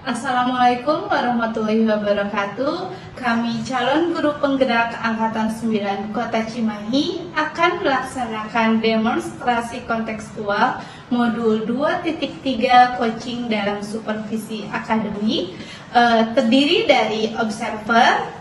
Assalamualaikum warahmatullahi wabarakatuh. Kami calon guru penggerak Angkatan 9 Kota Cimahi akan melaksanakan demonstrasi kontekstual modul 2.3 coaching dalam supervisi akademik, terdiri dari observer,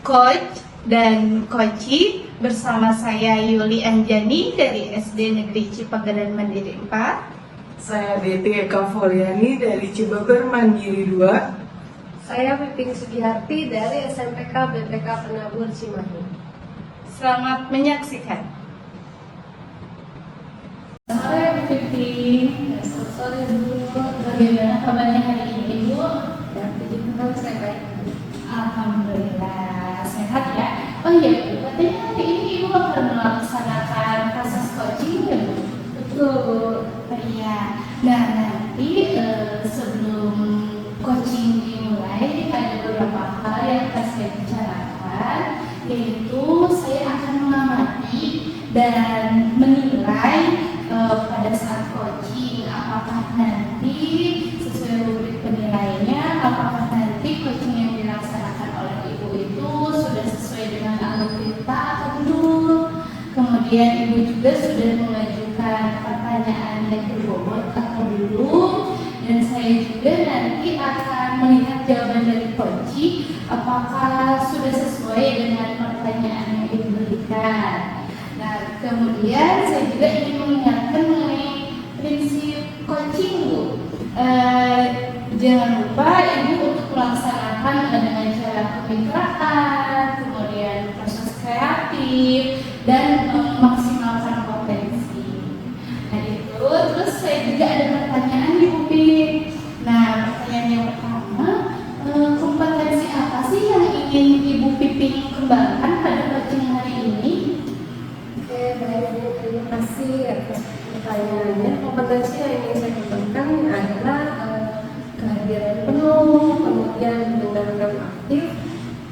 coach, dan coachee. Bersama saya Yuli Anjani dari SD Negeri Cipagadan Mandiri 4. Saya Deti Eka Foliani dari Cibaber Mandiri 2. Saya Piping Sugiharti dari SMPK BPK Penabur Cimahi. Selamat menyaksikan. Sore Piping. Selamat sore Bu. Bagaimana kabarnya hari ini Bu? Ya, puji Tuhan saya baik. Alhamdulillah sehat ya. Oh iya Bu, katanya hari ini Ibu akan melaksanakan proses coaching ya Bu? Betul Bu. Oh iya. Nah nanti sebelum coaching dimulai ada beberapa hal yang akan saya bicarakan, yaitu saya akan mengamati dan menilai pada saat coaching apakah nanti sesuai rubrik penilaiannya, apakah nanti coaching yang dilaksanakan oleh Ibu itu sudah sesuai dengan alur kita atau belum. Kemudian Ibu juga sudah mengajukan pertanyaan yang berbobot atau belum, dan saya juga nanti akan melihat jawaban dari coaching apakah sudah sesuai dengan pertanyaan yang Ibu berikan. Nah, kemudian saya juga ingin mengingatkan mengenai prinsip coaching Bu. Jangan lupa Ibu untuk melaksanakan dengan cara kemitraan, kemudian proses kreatif, dan memaksimalkan potensi. Nah itu, terus saya juga ada pertanyaan di Piping. Nah, pertanyaan yang pertama, kompetensi apa sih yang ingin Ibu Piping kembangkan pada coaching hari ini? Oke, baik Bu. Terima kasih atas pertanyaannya. Kompetensi yang ingin saya kembangkan adalah kehadiran penuh, kemudian mendengarkan aktif,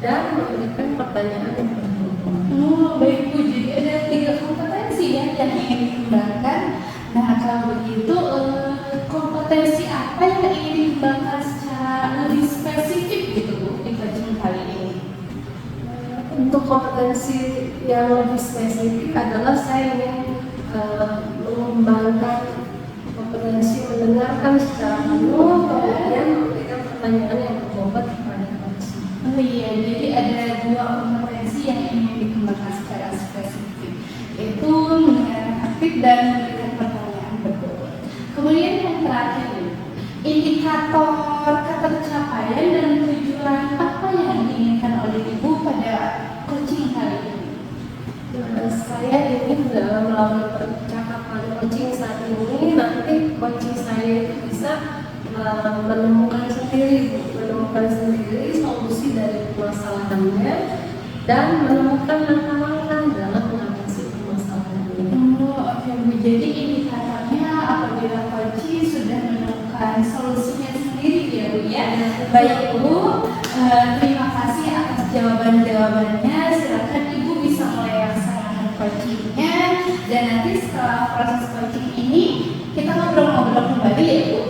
dan memberikan pertanyaan yang berbobot. Oh, baik Bu, jadi ada 3 kompetensi ya yang ingin dikembangkan. Nah, kalau begitu kompetensi apa yang ingin dikembangkan secara lebih spesifik gitu Bu di coaching kali ini? Untuk kompetensi yang lebih spesifik adalah saya ingin mengembangkan kompetensi mendengarkan secara penuh, kemudian memberikan pertanyaan yang berbobot kepada coaching. Oh iya, jadi ada 2 kompetensi yang ingin dikembangkan secara spesifik, yaitu mendengarkan aktif dan memberikan pertanyaan berbobot. Kemudian yang terakhir, indikator ketercapaian dan tujuan apa yang diinginkan oleh Ibu pada coaching kali ini? Saya ingin melalui percakapan coaching saat ini nanti coaching saya itu bisa menemukan sendiri solusi dari permasalahannya dan menemukan langkah-langkah dalam mengatasi permasalahan ini. Oh, oke Bu. Jadi indikatornya apabila coaching sudah menemukan solusinya sendiri ya Bu ya. Baik Bu, terima kasih atas jawaban-jawabannya. Silakan Ibu bisa mulai laksanakan coachingnya, dan nanti setelah proses coaching ini kita ngobrol-ngobrol kembali ya Bu.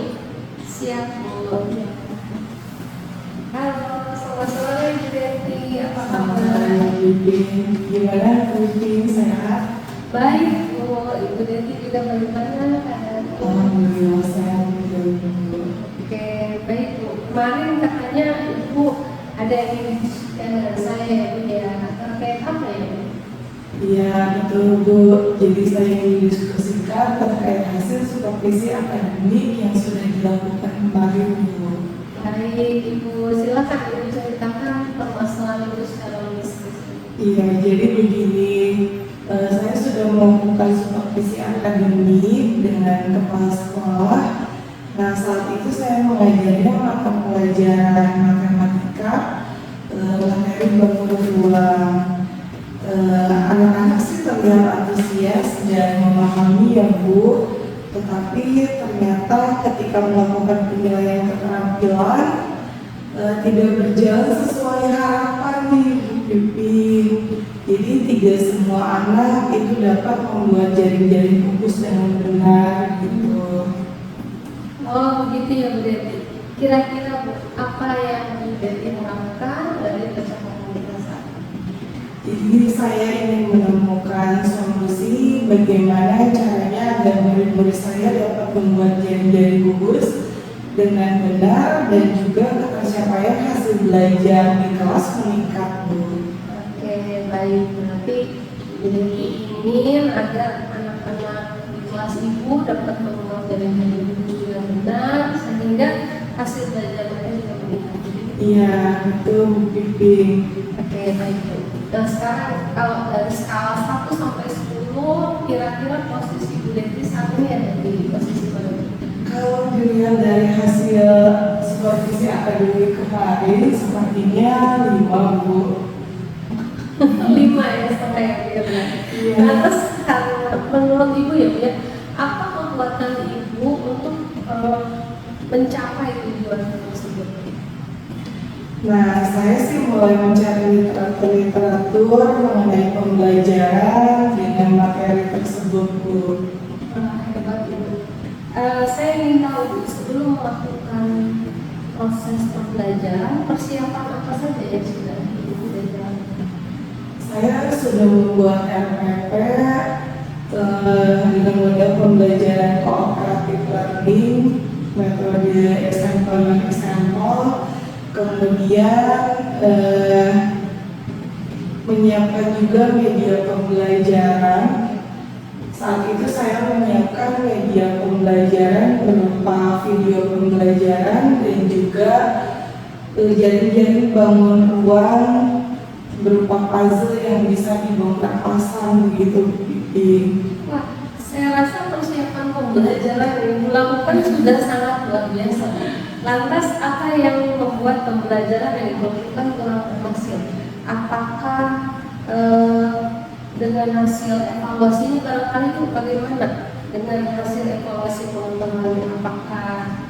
Siap Bu. Halo, selamat sore Bu Deti, apa kabar? Gimana Piping, sehat? Baik Bu, Ibu Deti juga bagaimana keadaan? Alhamdulillah sehat juga Bu. Oke, baik Bu. Kemarin katanya Ibu ada yang ingin diskusikan dengan saya Bu ya, terkait apa ya Bu? Iya betul Bu, jadi saya ingin diskusikan terkait hasil supervisi akademik yang sudah dilakukan kemarin Bu. Baik Ibu, silakan Ibu ceritakan permasalahan Ibu secara lebih spesifik. Iya, jadi begini, saya sudah melakukan supervisi akademik dengan kepala sekolah. Nah, saat itu saya mengajarnya mata pelajaran matematika, materi bangun ruang. Anak-anak sih terlihat antusias dan memahami ya Bu, tetapi ternyata ketika melakukan penilaian keterampilan tidak berjalan sesuai harapan nih Bu Piping. Jadi tidak semua anak itu dapat membuat jaring-jaring fokus dengan benar gitu. Oh begitu ya Bu Deti. kira-kira Bu, apa yang menjadi harapkan dari percakapan kita saat ini? Jadi saya ingin menemukan solusi bagaimana caranya agar murid-murid saya dapat membuat jari-jari kubus dengan benar dan juga ketercapaian hasil belajar di kelas meningkat, Bu. Oke, baik. Berarti jadi ingin agar anak-anak di kelas Ibu dapat membuat jari-jari kubus dengan benar sehingga hasil belajar mereka juga meningkat. Iya, betul, Bu Piping. Oke, baik Bu. Dan sekarang kalau dari skala 1 sampai 10, kira-kira posisi Bu Leti saat ini ada di posisi mana? Kalau dilihat dari hasil supervisi akademik kemarin, sepertinya 5, Bu. 5 ya sampai ya benar. Iya. Nah, terus menurut Ibu ya Bu ya, apa kekuatan Ibu untuk mencapai tujuan tersebut? Nah, saya sih mulai mencari literatur mengenai pembelajaran dengan materi tersebut, Bu. Hebat Ibu. Saya ingin tahu Bu, sebelum melakukan proses pembelajaran, persiapan apa saja yang sudah Ibu jalankan? Saya sudah membuat RPP dengan model pembelajaran kooperatif learning, metode example, kemudian menyiapkan juga media pembelajaran. Saat itu saya menyiapkan media pembelajaran berupa video pembelajaran dan juga jaring-jaring bangun ruang berupa puzzle yang bisa dibongkar pasang begitu, Pipi. Wah, saya rasa persiapan pembelajaran yang dilakukan sudah sangat luar biasa. Lantas apa yang membuat pembelajaran yang dilakukan kurang berhasil? Apakah dengan hasil evaluasinya barangkali itu bagaimana? Dengan hasil evaluasi teman-teman, apakah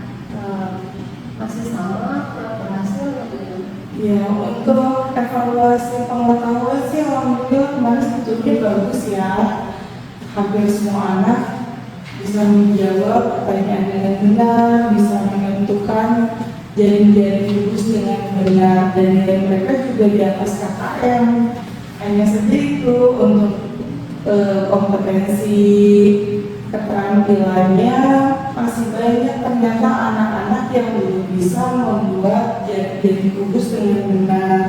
masih sama, kurang berhasil atau bagaimana? Ya, untuk evaluasi pengetahuan sih alhamdulillah kemarin sebetulnya bagus ya. Hampir semua anak bisa menjawab pertanyaan dengan benar, bisa menentukan jaring-jaring kubus dengan benar, dan nilai mereka juga di atas KKM. Hanya saja itu untuk kompetensi keterampilannya masih banyak ternyata anak-anak yang belum bisa membuat jaring kubus dengan benar.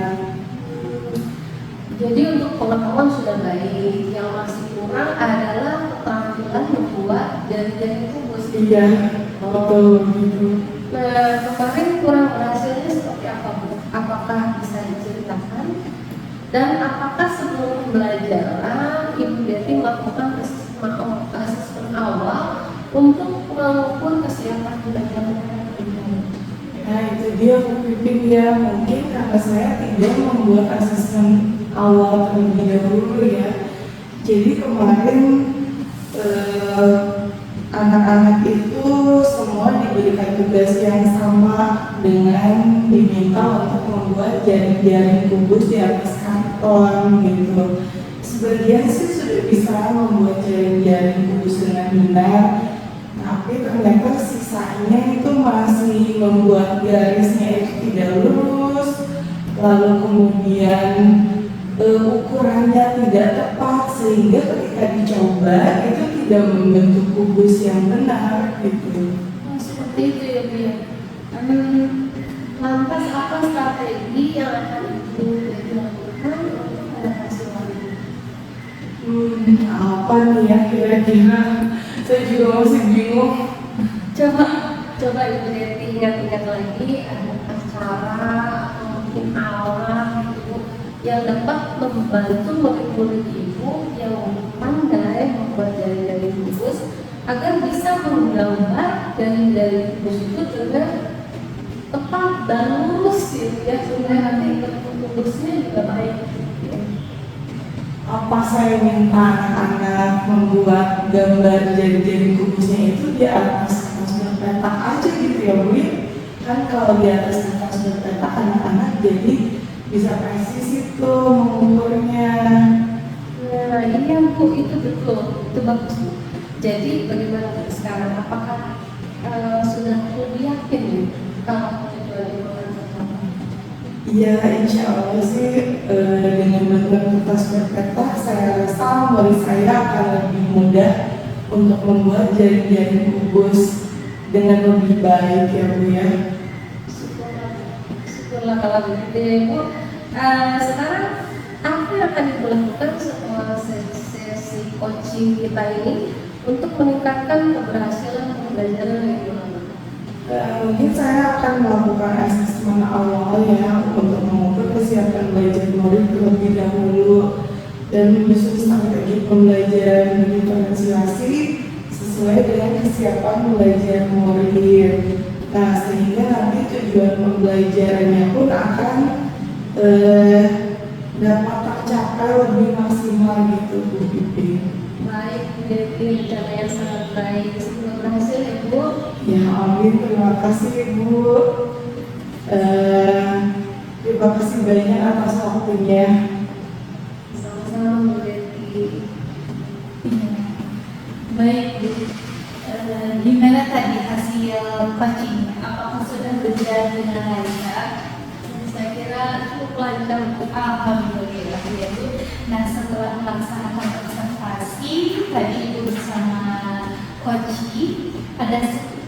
Jadi untuk pengetahuan sudah baik, yang masih kurang adalah keterampilan membuat jaring-jaring kubus. Iya, betul gitu. Nah, kemarin kurang berhasilnya seperti apa Bu? Apakah bisa diceritakan? Dan apakah sebelum pembelajaran Ibu Deti melakukan asesmen awal untuk mengukur kesiapan belajar mereka? Nah itu dia Bu Pipin ya, mungkin karena saya tidak membuat asesmen awal terlebih dahulu ya. Jadi kemarin anak-anak itu semua diberikan tugas yang sama dengan diminta untuk membuat jaring-jaring kubus di atas karton gitu. Sebagian sih sudah bisa membuat jaring-jaring kubus dengan benar, tapi ternyata sisanya itu masih membuat garisnya itu tidak lurus, lalu kemudian ukurannya tidak tepat sehingga ketika dicoba itu tidak membentuk kubus yang benar gitu. Oh, seperti itu ya Bu ya. Lantas apa strategi yang akan Ibu lakukan untuk hasil ini? Apa nih ya kira-kira? Saya juga masih bingung. Coba Ibu Deti ingat-ingat lagi ada cara atau mungkin alat gitu yang dapat membantu murid-murid Ibu yang pandai membuat jaring-jaring kubus agar bisa menggambar jaring-jaring kubus itu dengan tepat dan lurus ya sehingga nanti bentuk kubusnya juga baik. Apa saya minta anak-anak membuat gambar jaring-jaring kubusnya itu di atas kertas berpetak aja gitu ya Bu? Kan kalau di atas kertas berpetak anak-anak jadi bisa presis itu mengukurnya. Nah iya Bu, itu betul, itu bagus Bu. Jadi bagaimana sekarang? Apakah sudah lebih yakin Kalau tujuan Ibu pertama. Iya, insya Allah sih dengan bantuan kertas berpeta saya rasa murid saya akan lebih mudah untuk membuat jaring-jaring kubus dengan lebih baik ya Bu ya. Syukurlah kalau begitu ya Ibu. Sekarang apa yang akan Ibu lakukan setelah sesi coaching kita ini untuk meningkatkan keberhasilan pembelajaran yang Ibu lakukan? Mungkin saya akan melakukan asesmen awal ya untuk mengukur kesiapan belajar murid terlebih dahulu dan menyusun strategi pembelajaran diferensiasi sesuai dengan kesiapan belajar murid. Nah, sehingga nanti tujuan pembelajarannya pun akan dapat tercapai lebih maksimal gitu Bu Pipi. Baik, jadi rencana yang sangat baik. Semoga berhasil ya Bu. Ya amin, terima kasih Bu. Terima kasih banyak atas waktunya. Sama-sama Bu Devi. Baik Bu, gimana tadi hasil coachingnya? Apakah sudah berjalan dengan lancar? Saya kira cukup lancar Bu. Alhamdulillah ya Bu. Nah, setelah melaksanakan observasi tadi Ibu bersama coach ada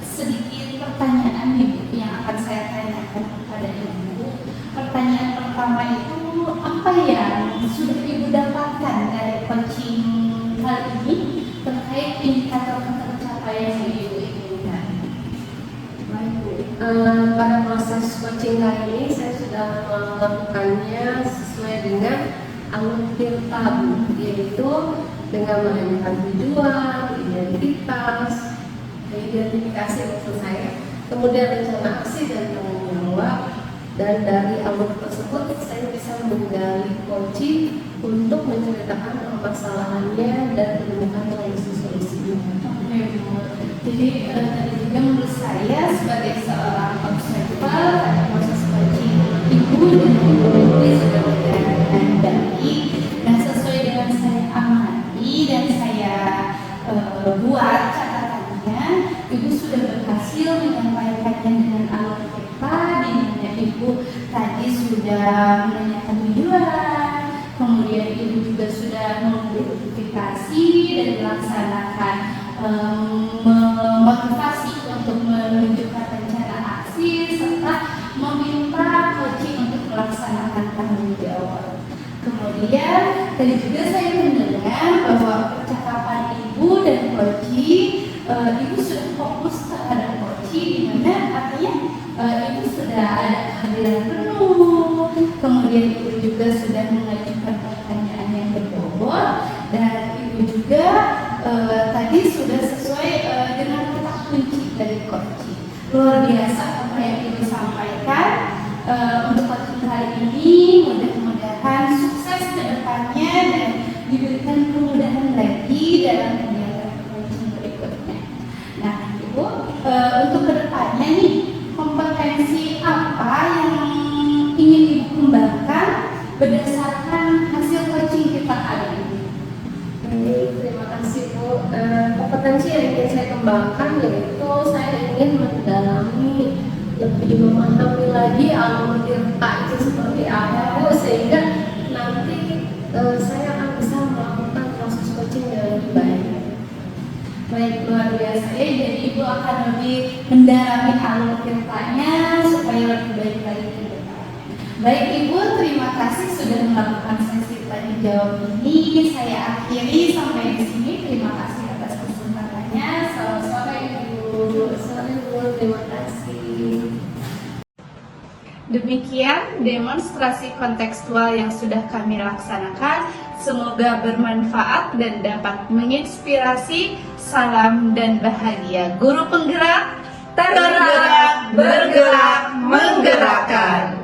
sedikit pertanyaan nih Bu yang akan saya tanyakan kepada Ibu. Pertanyaan pertama itu apa yang sudah Ibu dapatkan dari coaching kali ini terkait indikator pencapaian yang Ibu inginkan? Baik Bu. Pada proses coaching kali ini saya sudah melakukannya sesuai dengan alur tirta Bu, yaitu dengan menanyakan tujuan, identifikasi maksud saya, kemudian rencana aksi dan tanggung jawab, dan dari alur tersebut saya bisa menggali coaching untuk menceritakan permasalahannya dan menemukan solusi-solusinya. Oke Bu. Jadi tadi juga menurut saya sebagai seorang observer proses coaching Ibu dan Ibu sudah berjalan dengan baik dan sesuai dengan saya amati dan saya buat catatannya. Ibu sudah berhasil menyampaikannya dengan alur peta di mana Ibu tadi sudah menanyakan tujuan, kemudian Ibu juga sudah mengidentifikasi dan melaksanakan memotivasi untuk menunjukkan rencana aksi serta meminta coaching untuk melaksanakan tanggung jawab. Kemudian tadi juga saya mendengar bahwa percakapan Ibu dan coaching, Ibu sudah fokus terhadap coaching, di mana artinya Ibu sudah ada kehadiran penuh, kemudian Ibu juga sudah mengajukan pertanyaan yang berbobot, dan Ibu juga tadi sudah sesuai dengan kata kunci dari coaching. Luar biasa apa yang Ibu sampaikan untuk coaching kali ini. Mudah-mudahan sukses ke depannya dan diberikan kemudahan lagi dalam kegiatan coaching berikutnya. Nah, Ibu, untuk kedepannya nih, kompetensi apa yang ingin Ibu kembangkan berdasarkan hasil coaching kita kali ini? Baik, terima kasih Bu. Kompetensi yang ingin saya kembangkan yaitu saya ingin mendalami, lebih memahami lagi alur tirta itu seperti apa Bu, sehingga nanti saya akan bisa melakukan proses coaching yang lebih baik. Baik, luar biasa ya. Jadi Ibu akan lebih mendalami alur tirtanya supaya lebih baik lagi ke depan. Baik Ibu, terima kasih sudah melakukan sesi tanya jawab ini. Saya akhiri sampai di sini. Terima kasih atas kesempatannya. Selamat sore Ibu. Selamat Bu, terima kasih. Demikian demonstrasi kontekstual yang sudah kami laksanakan. Semoga bermanfaat dan dapat menginspirasi. Salam dan bahagia. Guru penggerak, tergerak, bergerak, menggerakkan.